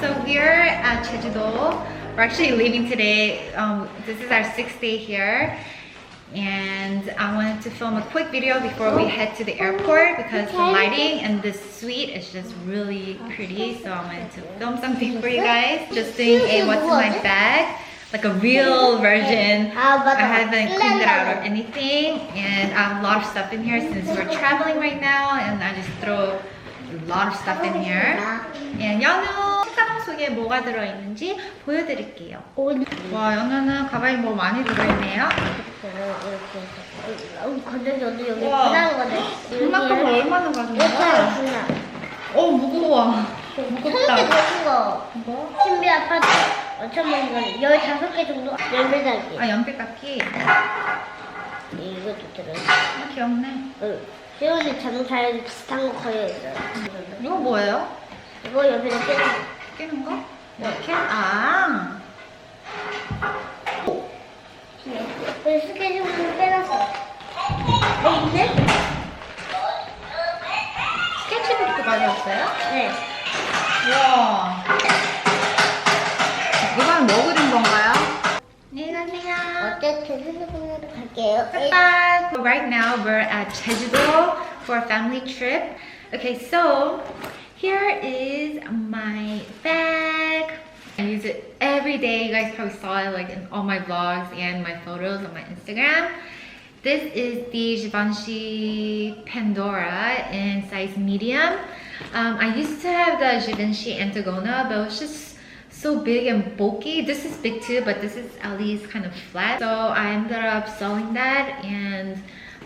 So we're at Jeju. We're actually leaving today. This is our 6th day here. And I wanted to film a quick video before we head to the airport because the lighting and this suite is just really pretty. So I wanted to film something for you guys. Just doing a what's in my bag, like a real version. I haven't cleaned it out or anything. And I have a lot of stuff in here since we're traveling right now. And I just throw a lot of stuff in here. And 연우 식당 속에 뭐가 들어있는지 보여드릴게요. 와, 연우는 가방에 뭐 많이 들어있네요. 건전지 여기 와, 분한 거네. 장난감을 얼마나 가져온 거야? 무거워. 무겁다. 개 같은 거. 뭐? 신비 아파트 5천만 원. 15개 정도. 열매달기. 아, 연필깎이. 이것도 들어있어. 귀엽네. 응. 시원이 자동차에 비슷한 거 거의 있어요. 이거 뭐예요? 이거 옆에다 끼는 거? 이렇게? 아. 여기 스케줄을 빼놨어. 있네? 스케치북도 가져왔어요? 네. 우와. 이건 뭐 그린 건가요? 안녕히 가세요. 어쨌든 휴대폰으로 갈게요. Bye. Right now we're at Jeju for a family trip. Okay, so here is my bag. I use it every day. You guys probably saw it like in all my vlogs and my photos on my Instagram. This is the givenchy Pandora in size medium. I used to have the givenchy Antagona, but it was just so big and bulky. This is big too, but this is at least kind of flat. So I ended up selling that and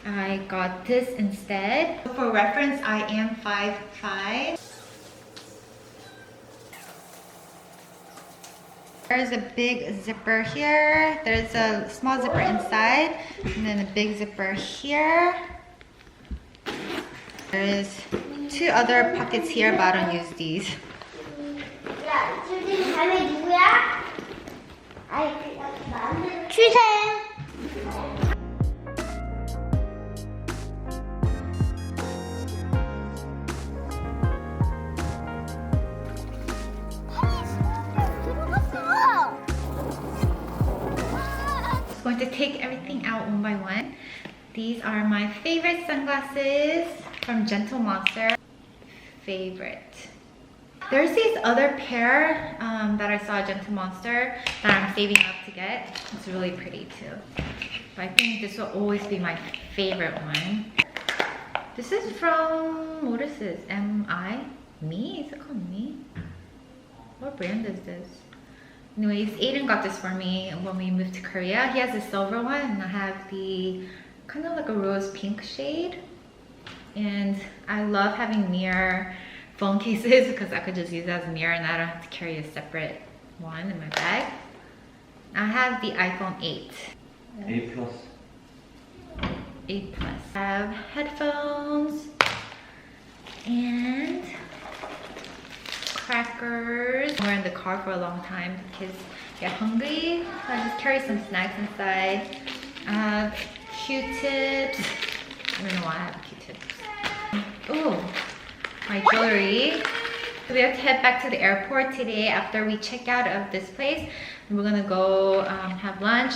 I got this instead. For reference, I am 5'5". There's a big zipper here. There's a small zipper inside and then a big zipper here. There's 2 other pockets here, but I don't use these. 야, 지금 다음에 누구야? 아이, 추세. Going to take everything out one by one. These are my favorite sunglasses from Gentle Monster. Favorite. There's these other pair that I saw at Gentle Monster that I'm saving up to get. It's really pretty too. But I think this will always be my favorite one. This is from, what is this? Me? Is it called Me? What brand is this? Anyways, Aiden got this for me when we moved to Korea. He has the silver one and I have the kind of like a rose pink shade. And I love having mirror phone cases because I could just use it as a mirror and I don't have to carry a separate one in my bag. I have the iPhone 8. 8 Plus. 8 Plus. I have headphones and crackers. We're in the car for a long time. The kids get hungry. So I just carry some snacks inside. I have Q-tips. I don't know why I have Q-tips. Ooh, my jewelry. We have to head back to the airport today after we check out of this place. We're gonna go have lunch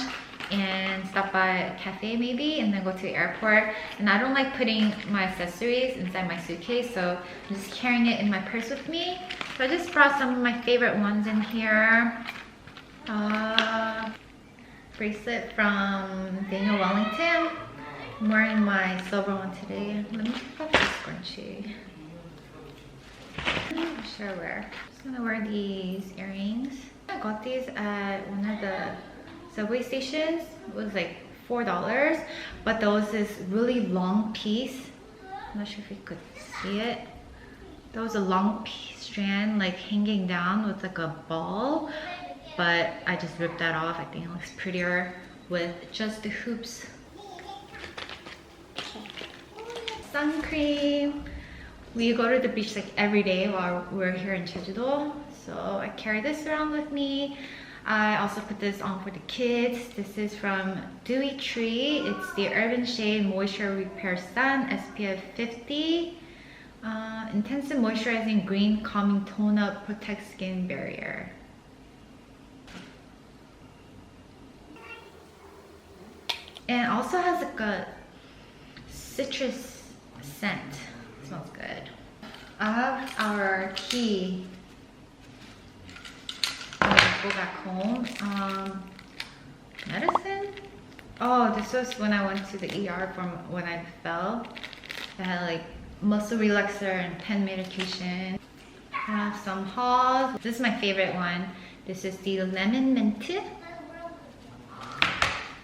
and stop by a cafe maybe and then go to the airport. And I don't like putting my accessories inside my suitcase, so I'm just carrying it in my purse with me. So I just brought some of my favorite ones in here. Bracelet from Wellington. I'm wearing my silver one today. Let me take off this scrunchie. I'm not sure where. I'm just gonna wear these earrings. I got these at one of the subway stations. It was like $4, but there was this really long piece. I'm not sure if you could see it. There was a long strand like hanging down with like a ball, but I just ripped that off. I think it looks prettier with just the hoops. Sun cream. We go to the beach like every day while we're here in Jeju, so I carry this around with me. I also put this on for the kids. This is from dewytree. It's the Urban Shade Moisture Repair Sun SPF 50 Intensive moisturizing green calming tone up protects skin barrier. And also has like a citrus scent. It smells good. I have our key. Go back home. Medicine? Oh, this was when I went to the ER from when I fell. I had like muscle relaxer and pen medication. I have some hauls. This is my favorite one. This is the lemon mint.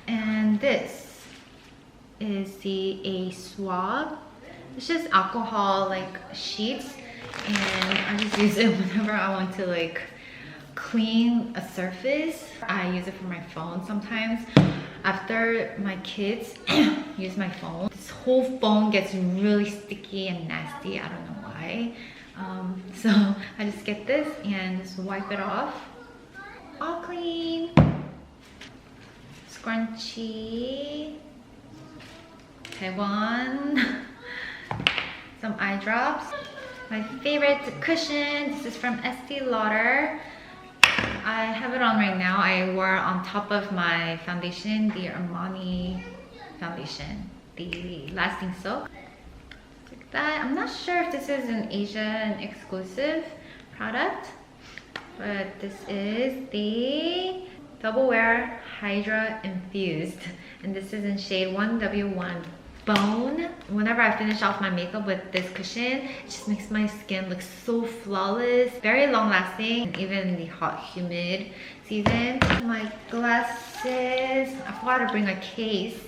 And this is the SWAB. It's just alcohol like sheets, and I just use it whenever I want to like clean a surface. I use it for my phone sometimes. After my kids use my phone, this whole phone gets really sticky and nasty. I don't know why. So I just get this and just wipe it off. All clean. Scrunchie. Taiwan. Some eye drops. My favorite cushion. This is from Estee Lauder. I have it on right now. I wore on top of my foundation, the Armani foundation, the Lasting Silk. Like that. I'm not sure if this is an Asian exclusive product, but this is the Double Wear Hydra Infused, and this is in shade 1W1 Bone. Whenever I finish off my makeup with this cushion, it just makes my skin look so flawless, very long lasting, even in the hot humid season. My glasses, I forgot to bring a case,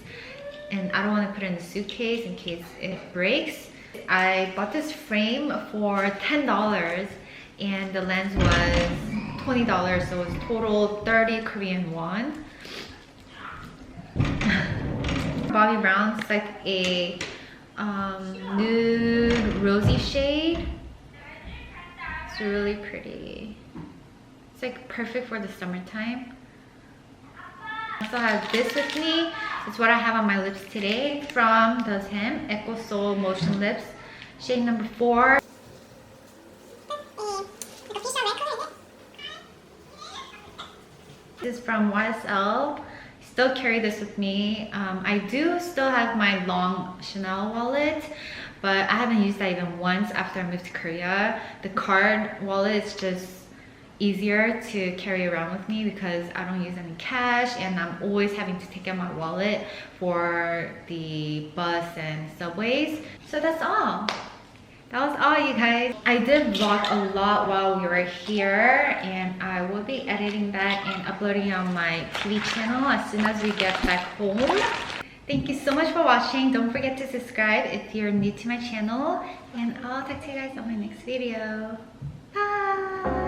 and I don't want to put it in the suitcase in case it breaks. I bought this frame for $10 and the lens was $20, so it was total 30 Korean won. Bobbi Brown, it's like a nude rosy shade. It's really pretty. It's like perfect for the summertime. I also have this with me. It's what I have on my lips today from the Saem Eco Soul Motion Lips, shade number 4. This is from YSL. Still carry this with me. I do still have my long Chanel wallet, but I haven't used that even once after I moved to Korea. The card wallet is just easier to carry around with me because I don't use any cash, and I'm always having to take out my wallet for the bus and subways. So that's all. That was all, you guys. I did vlog a lot while we were here, and I will be editing that and uploading it on my TV channel as soon as we get back home. Thank you so much for watching. Don't forget to subscribe if you're new to my channel, and I'll talk to you guys on my next video. Bye!